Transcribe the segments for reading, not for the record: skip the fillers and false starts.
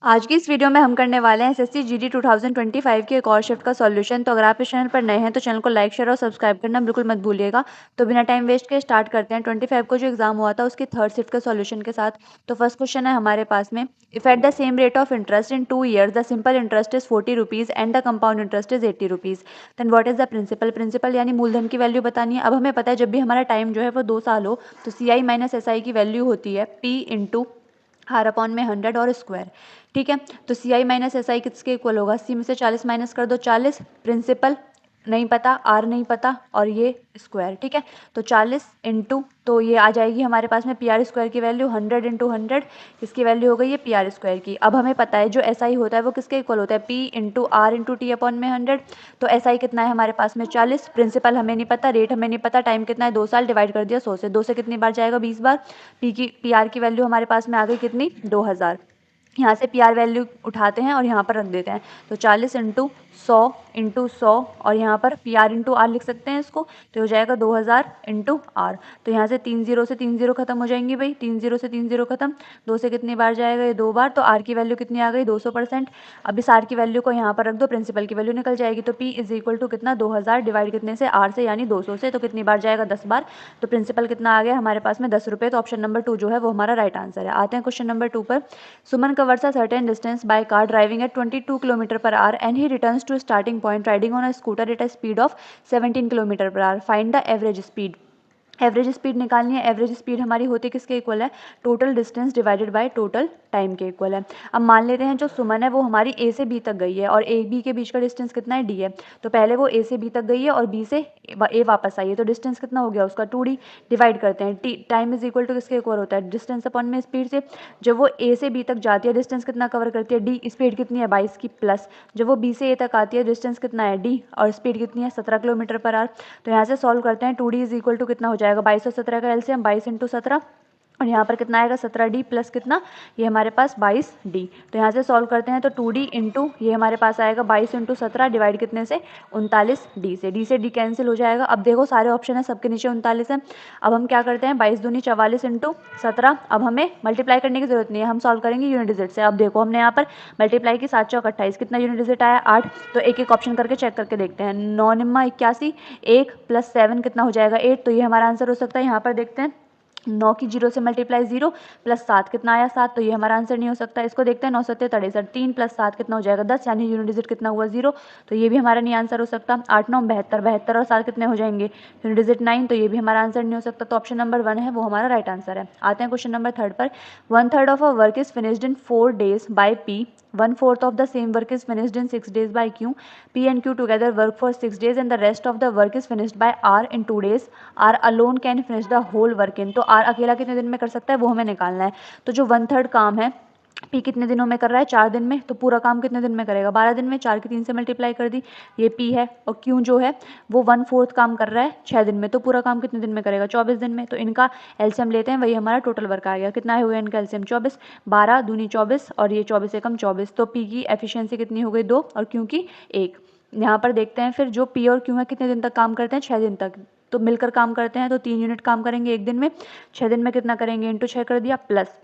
आज की इस वीडियो में हम करने वाले हैं एसएससी जीडी 2025 की एक और शिफ्ट का सॉल्यूशन। तो अगर आप इस चैनल पर नए हैं तो चैनल को लाइक शेयर और सब्सक्राइब करना बिल्कुल मत भूलिएगा। तो बिना टाइम वेस्ट के स्टार्ट करते हैं 25 को जो एग्जाम हुआ था उसकी थर्ड शिफ्ट का सॉल्यूशन के साथ। तो फर्स्ट क्वेश्चन है हमारे पास में, if at the same rate of interest in 2 years the simple interest is 40 rupees and the compound interest is 80 rupees, then what is the principal. Principal यानी मूलधन की वैल्यू बतानी है। अब हमें पता है जब भी हमारा टाइम जो है वो 2 साल हो तो CI माइनस SI की वैल्यू होती है P इंटू हार अपॉन में 100 और स्क्वायर। ठीक है, तो CI माइनस SI किसके इक्वल होगा? 80 में से 40 माइनस कर दो 40, प्रिंसिपल नहीं पता, आर नहीं पता और ये स्क्वायर। ठीक है, तो 40 इंटू, तो ये आ जाएगी हमारे पास में PR स्क्वायर की वैल्यू 100 इंटू 100, इसकी वैल्यू हो गई है PR स्क्वायर की। अब हमें पता है जो SI होता है वो किसके इक्वल होता है? P into R into T upon में 100। तो SI कितना है हमारे पास में? 40। प्रिंसिपल हमें नहीं पता, रेट हमें नहीं पता, टाइम कितना है 2 साल, डिवाइड कर दिया 100 से। 2 से कितनी बार जाएगा? 20 बार। PR की वैल्यू हमारे पास में आ गई कितनी? 2000। यहाँ से PR वैल्यू उठाते हैं और यहाँ पर रख देते हैं, तो 40 इंटू 100 और यहाँ पर PR इंटू आर लिख सकते हैं इसको, तो हो जाएगा 2000 इंटू आर। तो यहाँ से 3 0 से 3 0 खत्म हो जाएंगी भाई, 3 0 से 3 0 खत्म, 2 से कितनी बार जाएगा? ये 2 बार। तो आर की वैल्यू कितनी आ गई? 200%। अब इस आर की वैल्यू को यहाँ पर रख दो, प्रिंसिपल की वैल्यू निकल जाएगी। तो P इज इक्वल टू कितना? 2000 डिवाइड कितने से? आर से, यानी 200 से। तो कितनी बार जाएगा? 10 बार। तो प्रिंसिपल कितना आ गया हमारे पास में? 10 रुपये। तो ऑप्शन नंबर 2 जो है वो हमारा राइट आंसर है। आते हैं क्वेश्चन नंबर 2 पर। Suman covers a certain distance by car driving at 22 km per hour and he returns to starting point riding on a scooter at a speed of 17 km per hour. Find the average speed. Average speed निकालनी है। Average speed हमारी होती किसके equal है? Total distance divided by total time के equal है। अब मान लेते हैं जो सुमन है वो हमारी A से B तक गई है और A B के बीच का डिस्टेंस कितना है? D है। तो पहले वो A से B तक गई है और B से A वापस आई है, तो डिस्टेंस कितना हो गया उसका? 2D। डिवाइड करते हैं, टाइम इज इक्वल टू किसके इक्वल होता है? डिस्टेंस अपॉन में स्पीड से। जब वो A से B तक जाती है डिस्टेंस कितना कवर करती है? D। स्पीड कितनी है? 22 की प्लस। जब वो B से A तक आती है डिस्टेंस कितना है? D, और स्पीड कितनी है? 17 किलोमीटर पर आवर। तो यहाँ से सॉल्व करते हैं, 2D इज इक्वल टू कितना हो जाएगा? 22 और 17 का एलसीएम 22 इंटू 17, और यहाँ पर कितना आएगा? 17D प्लस कितना? ये हमारे पास 22D। तो यहाँ से सॉल्व करते हैं तो 2D इंटू ये हमारे पास आएगा 22 इंटू 17 डिवाइड कितने से? 39D से। D से D कैंसिल हो जाएगा। अब देखो सारे ऑप्शन है, सबके नीचे 39 है। अब हम क्या करते हैं? 22 दूनी 44 इंटू 17। अब हमें मल्टीप्लाई करने की जरूरत नहीं है, हम सॉल्व करेंगे यूनिट डिजिट से। अब देखो हमने यहाँ पर मल्टीप्लाई की 7 चौक 28, कितना यूनिट डिजिट आया? 8। तो एक एक ऑप्शन करके चेक करके देखते हैं। 9 निम्मा 81, 1 प्लस 7 कितना हो जाएगा? 8। तो ये हमारा आंसर हो सकता है। यहाँ पर देखते हैं, 9 की 0 से मल्टीप्लाई 0 प्लस 7 कितना आया? 7। तो ये हमारा आंसर नहीं हो सकता। इसको देखते हैं, 9 सत्ते 63, 3 प्लस 7 कितना हो जाएगा? 10, यानी यूनिट डिजिट कितना हुआ? 0। तो ये भी हमारा नहीं आंसर हो सकता। 8 9 72, 72 और 7 कितने हो जाएंगे? Unit digit 9। तो ये भी हमारा आंसर नहीं हो सकता। तो ऑप्शन नंबर 1 है वो हमारा राइट आंसर है। आते हैं क्वेश्चन नंबर 3 पर। 1/3 of a work is finished in 4 days by P, 1/4 of the same work is finished in 6 days by Q. P and Q together work for 6 days and the rest of the work is finished by R in 2 days. R alone can finish the whole work in. तो R अकेला कितने दिन में कर सकता है वो हमें निकालना है। तो जो 1/3 काम है P कितने दिनों में कर रहा है? 4 दिन में। तो पूरा काम कितने दिन में करेगा? 12 दिन में। 4 की 3 से मल्टीप्लाई कर दी, ये P है। और Q जो है वो 1/4 काम कर रहा है 6 दिन में। तो पूरा काम कितने दिन में करेगा? 24 दिन में। तो इनका एलसीएम लेते हैं, वही हमारा टोटल वर्क आ गया। कितना हो गया इनका एलसीएम? 24। 12 दूनी 24 और ये 24 एकम 24। तो P की एफिशिएंसी कितनी हो गई? 2 और Q की 1। यहाँ पर देखते हैं फिर जो P और Q है कितने दिन तक काम करते हैं? 6 दिन तक। तो मिलकर काम करते हैं तो 3 यूनिट काम करेंगे एक दिन में। 6 दिन में कितना करेंगे? इंटू 6 कर दिया, plus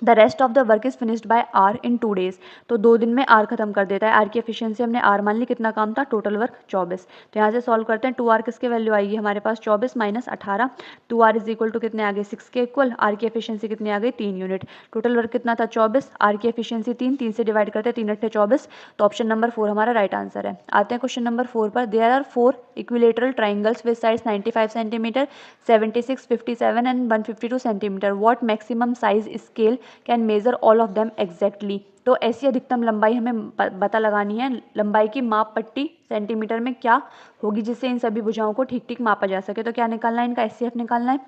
the rest of the work is finished by R in 2 days। तो 2 दिन में आर खत्म कर देता है। आर की एफिशिएंसी हमने आर मान ली, कितना काम था? Total work 24। तो यहाँ से सॉल्व करते हैं, 2R किसके वैल्यू आएगी हमारे पास? 24 minus 18। 2R is equal to कितने आ गए? 6 के इक्वल। आर की एफिशिएंसी कितनी आ गई? 3 यूनिट। टोटल वर्क कितना था? 24। आर की एफिशिएंसी 3, 3 से डिवाइड करते हैं, 3 8 24। तो ऑप्शन नंबर 4 हमारा राइट आंसर है। आते हैं क्वेश्चन नंबर 4 पर। There are 4 equilateral triangles with sides 95 centimetre, 76, 57 and 152 centimetre. What maximum size scale can measure all of them exactly. तो ऐसी अधिकतम लंबाई हमें पता लगानी है। लंबाई की माप पट्टी सेंटीमीटर में क्या होगी जिससे इन सभी भुजाओं को ठीक ठीक मापा जा सके। तो क्या निकालना है? इनका एचसीएफ निकालना है।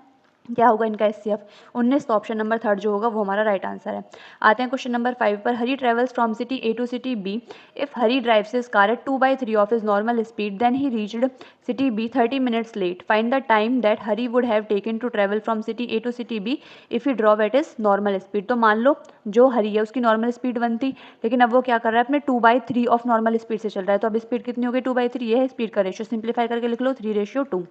क्या होगा इनका एचसीएफ? 19। तो ऑप्शन नंबर 3 जो होगा वो हमारा राइट आंसर है। आते हैं क्वेश्चन नंबर 5 पर। Hari travels from city A to city B. If Hari drives his car at 2/3 of his normal speed then he reached city B 30 minutes late. Find the time that Hari would have taken to travel from city A to city B if he drove at is normal speed. तो मान लो जो हरी है उसकी normal speed 1 थी, लेकिन अब वो क्या कर रहा है? अपने 2/3 ऑफ नॉर्मल स्पीड से चल रहा है। तो अब स्पीड कितनी हो गई? 2/3। ये है स्पीड का रेशियो, सिंप्लीफाई करके लिख लो 3:2।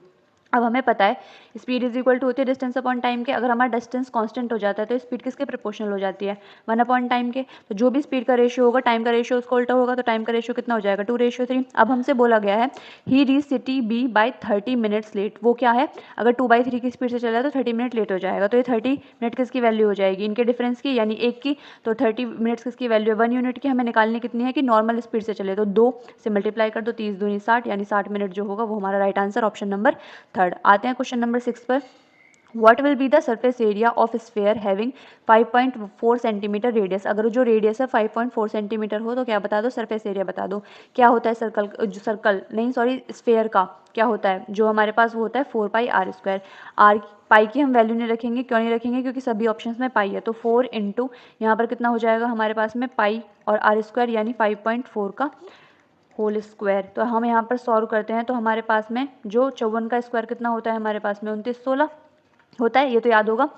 अब हमें पता है स्पीड इज इक्वल टू होती है डिस्टेंस अपॉन टाइम के। अगर हमारा डिस्टेंस कांस्टेंट हो जाता है तो स्पीड किसके प्रोपोर्शनल हो जाती है, 1 अपॉन टाइम के। तो जो भी स्पीड का रेशियो होगा टाइम का रेशियो उसको उल्टा होगा, तो टाइम का रेशियो कितना हो जाएगा, 2:3। अब हमसे बोला गया है he reach city B by 30 minutes late. वो क्या है, अगर 2/3 की स्पीड से चला है तो 30 मिनट लेट हो जाएगा। तो ये 30 मिनट किसकी वैल्यू हो जाएगी, इनके डिफरेंस की यानी एक की। तो 30 मिनट्स किसकी वैल्यू है, 1 यूनिट की। हमें निकालनी कितनी है कि नॉर्मल स्पीड से चले, तो 2 से मल्टीप्लाई कर दो, 30 दूनी 60 यानी 60 मिनट जो होगा वो हमारा राइट आंसर ऑप्शन नंबर 3। आते हैं क्वेश्चन नंबर 6 पर। What will be the surface area of sphere having 5.4 centimetre radius. अगर जो रेडियस है 5.4 सेंटीमीटर हो तो क्या बता दो, सरफेस एरिया बता दो। क्या होता है सर्कल, जो सर्कल नहीं सॉरी स्फेयर का क्या होता है, जो हमारे पास वो होता है 4πr²। आर पाई की हम वैल्यू नहीं रखेंगे, क्यों नहीं रखेंगे, क्योंकि सभी ऑप्शंस में पाई है। तो 4 इंटू यहाँ पर कितना हो जाएगा हमारे पास में पाई और r² यानी 5.4 का होल स्क्वायर। तो हम यहाँ पर सॉल्व करते हैं तो हमारे पास में जो 54 का स्क्वायर कितना होता है हमारे पास में 2916 होता है, ये तो याद होगा।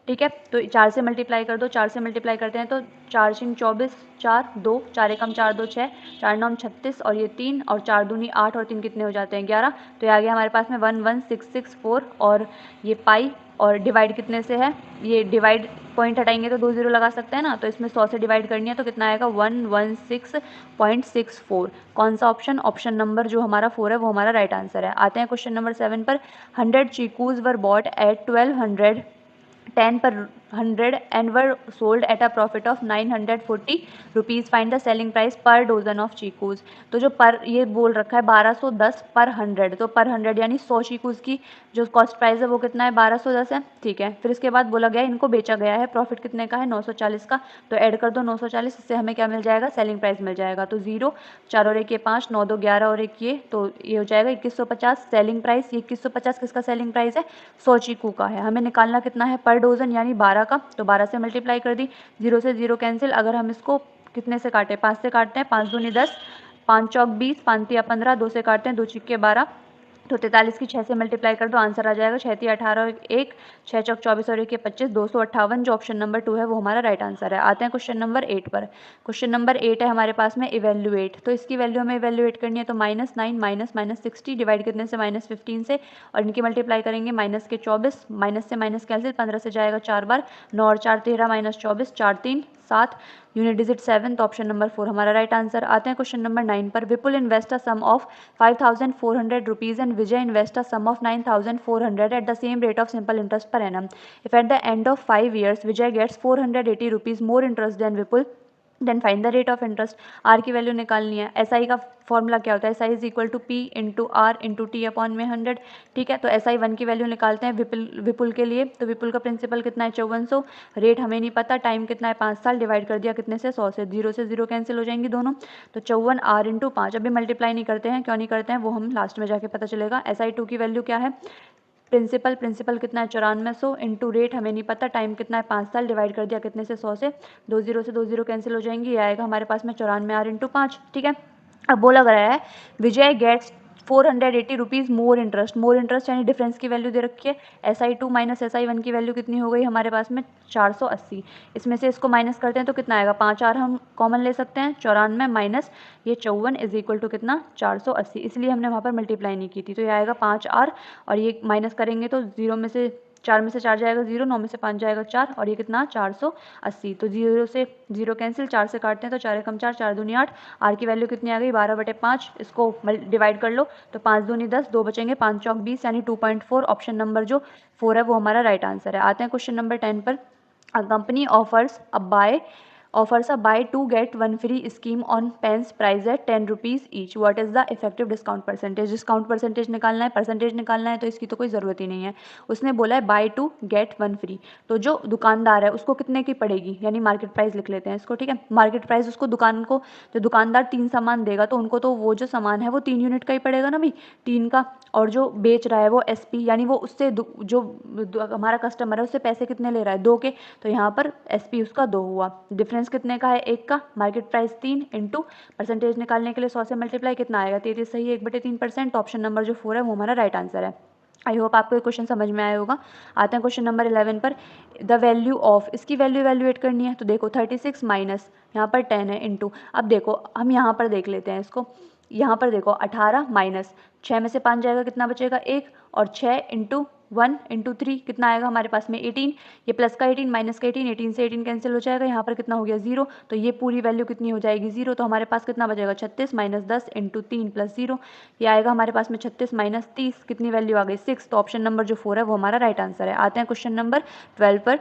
ठीक है, तो 4 से मल्टीप्लाई कर दो, 4 से मल्टीप्लाई करते हैं तो 4 × 24 4 2 4 × 4 2 6 4 9 36 और ये 3 और 4 दूनी 8 और 3 कितने हो जाते हैं 11। तो ये आ गया हमारे पास में 11664 और ये पाई और डिवाइड कितने से है, ये डिवाइड पॉइंट हटाएंगे तो 2 0 लगा सकते हैं ना, तो इसमें 100 से डिवाइड करनी है तो कितना आएगा 116.64। कौन सा ऑप्शन, ऑप्शन नंबर जो हमारा 4 है वो हमारा राइट आंसर है। आते हैं क्वेश्चन नंबर 7 पर। 100 चीकूज वर bought at 1210 per 100 and were sold at a profit of 940 rupees. Find the selling price पर डोजन ऑफ चीकूज। तो जो पर ये बोल रखा है 1210 पर 100, तो पर 100 यानी 100 चीकूज की जो कॉस्ट प्राइस है वो कितना है 1210 है। ठीक है, फिर इसके बाद बोला गया इनको बेचा गया है, प्रॉफिट कितने का है 940 का। तो ऐड कर दो 940, इससे हमें क्या मिल जाएगा, सेलिंग प्राइस मिल जाएगा। तो 0 4 और 1 ये 5 9 2 11 और 1 ये, तो ये हो जाएगा 2150 सेलिंग प्राइस। ये 2150 किसका सेलिंग प्राइस है, 100 चीकू का है। हमें निकालना कितना है पर डोजन यानी 12 का, तो 12 से मल्टीप्लाई कर दी, 0 से 0 कैंसिल। अगर हम इसको कितने से काटे, 5 से काटते हैं, 5 दूनी 10 5 चौक 20 5 तिया 15, 2 से काटते हैं 2 छिक्के 12, तो 43 की 6 से मल्टीप्लाई कर दो, आंसर आ जाएगा 6 तिया 18 और 1 6 चौक 24 और 1 25 258। जो ऑप्शन नंबर 2 है वो हमारा राइट आंसर है। आते हैं क्वेश्चन नंबर 8 पर। क्वेश्चन नंबर 8 है हमारे पास में इवेल्युएट। तो इसकी वैल्यू हमें इवेल्युएट करनी है तो -9 माइनस 60 डिवाइड कितने से -15 से, और इनकी मल्टीप्लाई करेंगे माइनस के 24, माइनस से माइनस कैंसिल, 15 से जाएगा 4 बार, 9 और 4 13 -24 4 3 7 यूनिट डिजिट 7, तो ऑप्शन नंबर 4 हमारा राइट आंसर। आते हैं क्वेश्चन नंबर 9 पर। Vipul invest a sum of 5400 rupees and Vijay invest a sum of 9400 at the same rate of simple interest per annum. If at the end of 5 years Vijay gets 480 rupees more interest than Vipul, then find the rate of interest. R की value निकालनी है। S I का formula क्या होता है, S I is equal to P into R into T upon में 100। ठीक है, तो एस आई 1 की वैल्यू निकालते हैं विपुल के लिए। तो विपुल का प्रिंसिपल कितना है 5400, रेट हमें नहीं पता, टाइम कितना है 5 साल, डिवाइड कर दिया कितने से 100 से, 0 से 0 कैंसिल हो जाएंगी दोनों, तो 54 आर इंटू 5। अभी मल्टीप्लाई नहीं करते हैं, क्यों नहीं करते हैं वो हम लास्ट में जाके पता चलेगा। एस आई 2 की वैल्यू क्या है, प्रिंसिपल कितना है 9400 इंटू रेट हमें नहीं पता, टाइम कितना है 5 साल, डिवाइड कर दिया कितने से 100 से, 2 0 से 2 0 कैंसिल हो जाएंगी, ये आएगा हमारे पास में 94 आर इंटू 5। ठीक है, अब बोला गया है विजय गेट्स 480 रुपीज़ मोर इंटरेस्ट यानी डिफरेंस की वैल्यू दे रखी है। SI2 माइनस SI1 की वैल्यू कितनी हो गई हमारे पास में 480। इसमें से इसको माइनस करते हैं तो कितना आएगा, 5 आर हम कॉमन ले सकते हैं, 94 माइनस ये 54 इज इक्वल टू कितना 480, इसलिए हमने वहाँ पर मल्टीप्लाई नहीं की थी। तो ये आएगा 5 आर और ये माइनस करेंगे तो 0 में से 4 में से 4 जाएगा 0, 9 में से 5 जाएगा 4 और ये कितना 480। तो 0 से 0 कैंसिल, 4 से काटते हैं तो 4 एकम 4 4 दूनी 8, आर की वैल्यू कितनी आ गई 12/5। इसको डिवाइड कर लो तो 5 दूनी 10, 2 बचेंगे, 5 चौक 20 यानी 2.4। ऑप्शन नंबर जो 4 है वो हमारा राइट आंसर है। आते हैं क्वेश्चन नंबर 10 पर। A company offers a buy 2 get 1 free scheme on pens price at 10 rupees each. What is the effective discount percentage? Discount percentage निकालना है, परसेंटेज निकालना है तो इसकी तो कोई ज़रूरत ही नहीं है। उसने बोला है बाय 2 गेट 1 फ्री, तो जो दुकानदार है उसको कितने की पड़ेगी, यानी मार्केट प्राइस लिख लेते हैं इसको। ठीक है, मार्केट प्राइस उसको जो दुकानदार 3 सामान देगा तो उनको तो वो जो सामान है वो 3 यूनिट का ही पड़ेगा ना भाई, 3 का, और जो बेच रहा है वो SP यानी वो उससे जो हमारा कस्टमर है उससे पैसे कितने ले रहा है 2 के, तो यहाँ पर SP उसका 2 हुआ। डिफरेंस कितने का है 1 का, मार्केट प्राइस 3 इंटू परसेंटेज निकालने के लिए 100 से मल्टीप्लाई कितना आएगा 33 सही 1/3%। ऑप्शन नंबर जो 4 है वो हमारा राइट आंसर है। आई होप आपको ये क्वेश्चन समझ में आया होगा। आते हैं क्वेश्चन नंबर 11 पर। द वैल्यू ऑफ, इसकी वैल्यू इवैल्यूएट करनी है तो देखो 36 माइनस यहाँ पर 10 है इंटू, अब देखो हम यहाँ पर देख लेते हैं इसको, यहाँ पर देखो 18 माइनस 6 में से 5 जाएगा कितना बचेगा 1, और 6 इंटू 1 इंटू 3 कितना आएगा हमारे पास में 18। ये प्लस का 18 माइनस का 18, 18 से 18 कैंसिल हो जाएगा, यहाँ पर कितना हो गया 0, तो ये पूरी वैल्यू कितनी हो जाएगी 0। तो हमारे पास कितना बचेगा 36 माइनस 10 इंटू 3 प्लस 0, ये आएगा हमारे पास में 36 माइनस 30, कितनी वैल्यू आ गई 6। तो ऑप्शन नंबर जो 4 है वो हमारा राइट आंसर है। आते हैं क्वेश्चन नंबर 12 पर।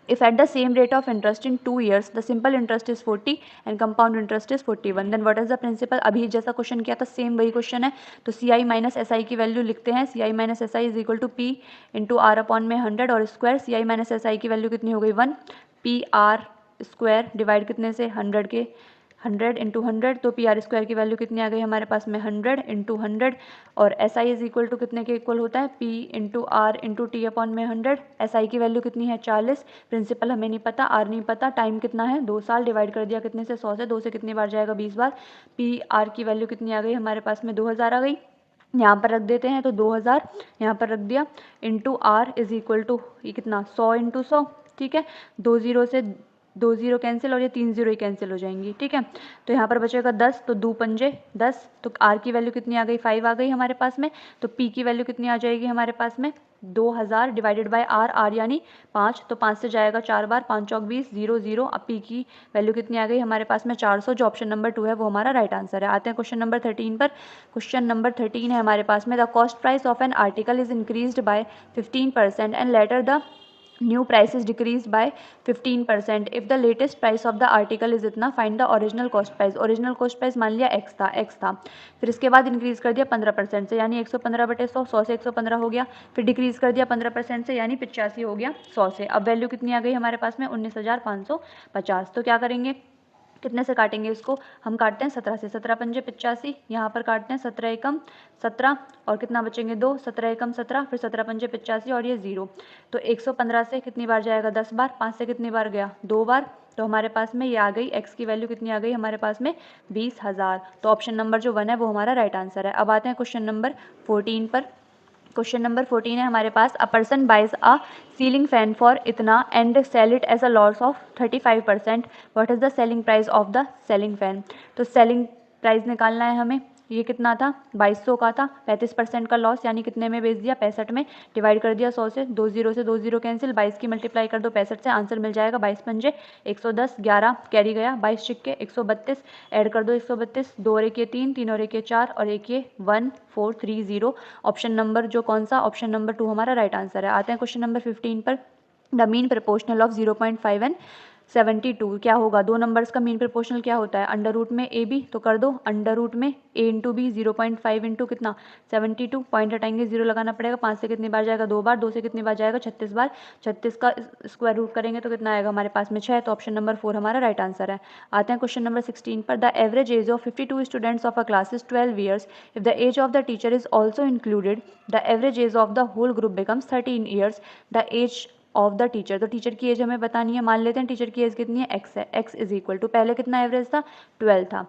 If at the same rate of interest in 2 years the simple interest is 40 and compound interest is 41, then what is the principal। अभी जैसा क्वेश्चन किया था सेम वही क्वेश्चन है। तो सी आई माइनस एस आई की value लिखते हैं। C I minus S I is equal to P into R upon में 100 और square. C I minus S I की वैल्यू कितनी हो गई 1, पी आर स्क्वायर डिवाइड कितने से 100 के 100 इंटू 100, तो पी आर स्क्वायर की वैल्यू कितनी आ गई हमारे पास में 100 इंटू 100 और S I is equal to कितने के इक्वल होता है P into R into T upon में 100। एस आई की वैल्यू कितनी है 40, प्रिंसिपल हमें नहीं पता, आर नहीं पता, टाइम कितना है 2 साल, डिवाइड कर दिया कितने से 100 से, 2 से कितनी बार जाएगा 20 बार। पी आर की वैल्यू कितनी आ गई हमारे पास में 2000 आ गई, यहाँ पर रख देते हैं तो 2000 यहाँ पर रख दिया into R is equal to ये कितना 100 इंटू 100, ठीक है। 2 0 से 2 0 कैंसिल और ये 3 0 ही कैंसिल हो जाएंगी, ठीक है। तो यहाँ पर बचेगा 10, तो 2 पंजे 10, तो आर की वैल्यू कितनी आ गई 5 आ गई हमारे पास में। तो पी की वैल्यू कितनी आ जाएगी हमारे पास में 2000 डिवाइडेड बाय आर, आर यानी 5, तो 5 से जाएगा 4 बार, 5 चौक 20, 0 0। अब पी की वैल्यू कितनी आ गई हमारे पास में 400, जो ऑप्शन नंबर 2 है वो हमारा राइट आंसर है। आते हैं क्वेश्चन नंबर 13 पर। क्वेश्चन नंबर 13 है हमारे पास में, the cost price of an article is increased by 15% and later the new price is decrease by 15%। If the latest price of the article is इतना, find the original cost price. Original cost price मान लिया x था, फिर इसके बाद increase कर दिया 15% से, यानी 115/100, 100 से 115 हो गया, फिर डिक्रीज कर दिया 15% से, यानी 85 हो गया 100 से। अब वैल्यू कितनी आ गई हमारे पास में 19,550। तो क्या करेंगे, कितने से काटेंगे इसको, हम काटते हैं 17 से, 17 पंजे 85, यहाँ पर काटते हैं 17 एकम 17 और कितना बचेंगे 2, 17 एकम 17, फिर 17 पंजे 85 और ये 0। तो 115 से कितनी बार जाएगा 10 बार, 5 से कितनी बार गया 2 बार, तो हमारे पास में ये आ गई x की वैल्यू कितनी आ गई हमारे पास में 20,000। तो ऑप्शन नंबर जो 1 है वो हमारा राइट आंसर है। अब आते हैं क्वेश्चन नंबर 14 पर। क्वेश्चन नंबर 14 है हमारे पास, a person buys a ceiling fan for इतना and sell it as a loss of 35%, what is the selling price of the selling fan. तो सेलिंग प्राइस निकालना है हमें, ये कितना था 2200 का था, 35% का लॉस यानी कितने में बेच दिया 65 में, डिवाइड कर दिया 100 से, 2 0 से 2 0 कैंसिल, 22 की मल्टीप्लाई कर दो 65 से, आंसर मिल जाएगा 22 पंजे 110, 11 कैरी गया 22 छिक्के 132, ऐड कर दो 132, 2 और 1 ये 3, 3 और 1 ये 4 और 1 ये 1430। ऑप्शन नंबर जो कौन सा, ऑप्शन नंबर 2 हमारा राइट आंसर है। आते हैं क्वेश्चन नंबर 15 पर। The mean proportional of 0.5 and 72 क्या होगा, दो नंबर्स का मीन प्रोपोर्शनल क्या होता है, अंडर रूट में ए बी, तो कर दो अंडर रूट में ए इंटू बी, 0.5 इंटू कितना 72, पॉइंट हटाएंगे 0 लगाना पड़ेगा, 5 से कितनी बार जाएगा 2 बार, 2 से कितनी बार जाएगा 36 बार, 36 का स्क्वायर रूट करेंगे तो कितना आएगा हमारे पास में 6, तो ऑप्शन नंबर 4 हमारा राइट आंसर है। आते हैं क्वेश्चन नंबर 16 पर। The average age of 52 students of a class is 12 years, if the age of the teacher is also included the average age of the whole group becomes 13 years, the age of the teacher. तो teacher की age हमें बतानी है, मान लेते हैं teacher की as कितनी है x है, x इज इक्वल टू पहले कितना एवरेज था 12 था,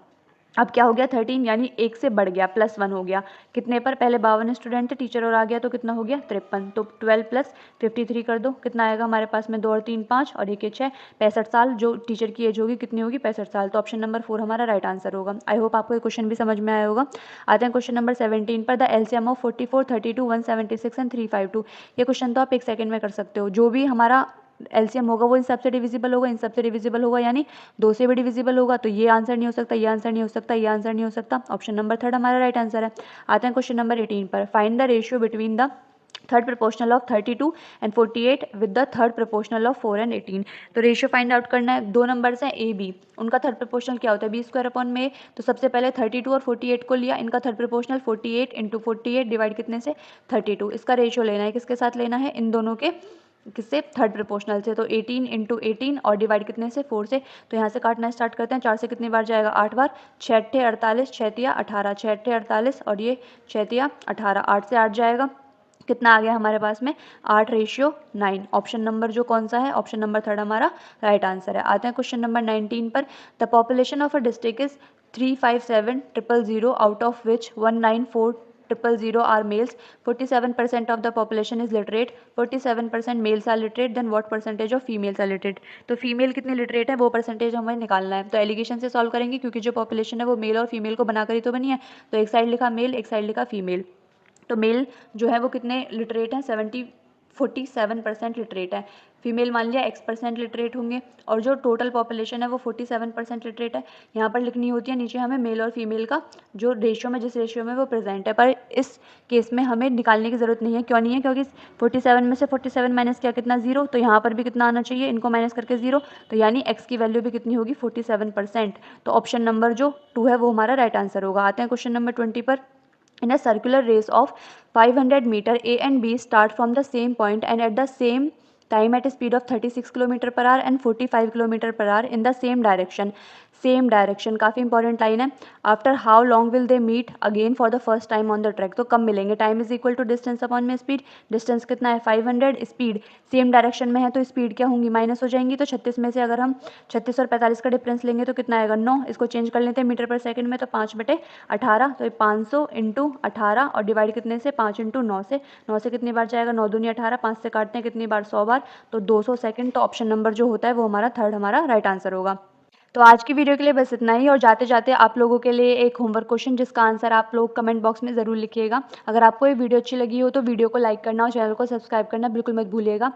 अब क्या हो गया 13, यानी 1 से बढ़ गया +1 हो गया, कितने पर पहले 52 स्टूडेंट थे, टीचर और आ गया तो कितना हो गया 53, तो 12 + 53 कर दो, कितना आएगा हमारे पास में 2 और 3 5 और 1 6, 65 साल जो टीचर की एज होगी कितनी होगी 65 साल, तो ऑप्शन नंबर 4 हमारा राइट आंसर होगा। आई होप आपको ये क्वेश्चन भी समझ में आया होगा। आते हैं क्वेश्चन नंबर 17 पर। The LCM of 44, 32, 176 and 352। ये क्वेश्चन तो आप 1 सेकंड में कर सकते हो, जो भी हमारा एलसीएम होगा वो इन सबसे डिविजिबल होगा, इन सबसे डिविजिबल होगा, यानी 2 से भी डिविजिबल होगा, तो ये आंसर नहीं हो सकता, ये आंसर नहीं हो सकता, ये आंसर नहीं हो सकता, ऑप्शन नंबर 3 हमारा राइट आंसर है। आते हैं क्वेश्चन नंबर 18 पर। Find the ratio between the third proportional of 32 and 48 with the third proportional of 4 and 18। तो रेशियो फाइंड आउट करना है, दो नंबर्स हैं ए बी, उनका थर्ड प्रोपोर्शनल क्या होता है b² तो सबसे पहले 32 और 48 को लिया, इनका थर्ड प्रोपोर्शनल 48 इंटू 48 डिवाइड कितने से 32, इसका रेशियो लेना है, किसके साथ लेना है इन दोनों के, किससे थर्ड प्रोपोर्शनल से, तो 18 इंटू 18 और डिवाइड कितने से 4 से, तो यहाँ से काटना स्टार्ट करते हैं, 4 से कितनी बार जाएगा 8 बार, 6 × 48, 6 × 18, 6 × 48 और ये 6 × 18, 8 से 8 जाएगा, कितना आ गया हमारे पास में 8:9। ऑप्शन नंबर जो कौन सा है, ऑप्शन नंबर 3 हमारा राइट आंसर है। आते हैं क्वेश्चन नंबर 19 पर। The population of a district is 357,000 out of which 194,000 are males, 47% of the population is literate, 47% males are literate, then what percentage of females are literate. तो female कितनी literate है वो percentage हमें निकालना है, तो allegation से सॉल्व करेंगे, क्योंकि जो पॉपुलेशन है वो मेल और फीमेल को बनाकर ही तो बनी है, तो एक साइड लिखा मेल एक साइड लिखा फीमेल, तो मेल जो है वो कितने लिटरेट हैं, 47% लिटरेट है। फीमेल मान लिया X% लिटरेट होंगे और जो टोटल पॉपुलेशन है वो 47% लिटरेट है। यहाँ पर लिखनी होती है नीचे हमें मेल और फीमेल का जो रेशियो में, जिस रेशियो में वो प्रेजेंट है, पर इस केस में हमें निकालने की ज़रूरत नहीं है। क्यों नहीं है? क्योंकि 47 में से 47 माइनस किया कितना, 0, तो यहाँ पर भी कितना आना चाहिए, इनको माइनस करके 0, तो यानी x की वैल्यू भी कितनी होगी, 47%। तो ऑप्शन नंबर जो 2 है वो हमारा राइट आंसर होगा। आते हैं क्वेश्चन नंबर 20 पर। In a circular race of 500 meter, A and B start from the same point and at the same time at a speed of 36 km per hour and 45 km per hour in the same direction. Same direction काफ़ी important line है। After how long will they meet again for the first time on the track, तो कब मिलेंगे? Time is equal to distance upon में speed. Distance कितना है, 500, speed same direction में है तो स्पीड क्या होंगी, माइनस हो जाएंगी। तो 36 में से अगर हम 36 और 45 का डिफरेंस लेंगे तो कितना आएगा, 9। इसको चेंज कर लेते हैं मीटर पर सेकंड में, तो 5/18, तो ये 500 इंटू 18 और डिवाइड कितने से, 5 इंटू 9 से। 9 से कितनी बार जाएगा, 9 दूनी 18, 5 से काटते हैं कितनी बार, 100 बार, तो 200 सेकंड। तो ऑप्शन नंबर जो होता है वो हमारा थर्ड हमारा राइट आंसर होगा। तो आज की वीडियो के लिए बस इतना ही, और जाते जाते आप लोगों के लिए एक होमवर्क क्वेश्चन जिसका आंसर आप लोग कमेंट बॉक्स में ज़रूर लिखिएगा। अगर आपको ये वीडियो अच्छी लगी हो तो वीडियो को लाइक करना और चैनल को सब्सक्राइब करना बिल्कुल मत भूलिएगा।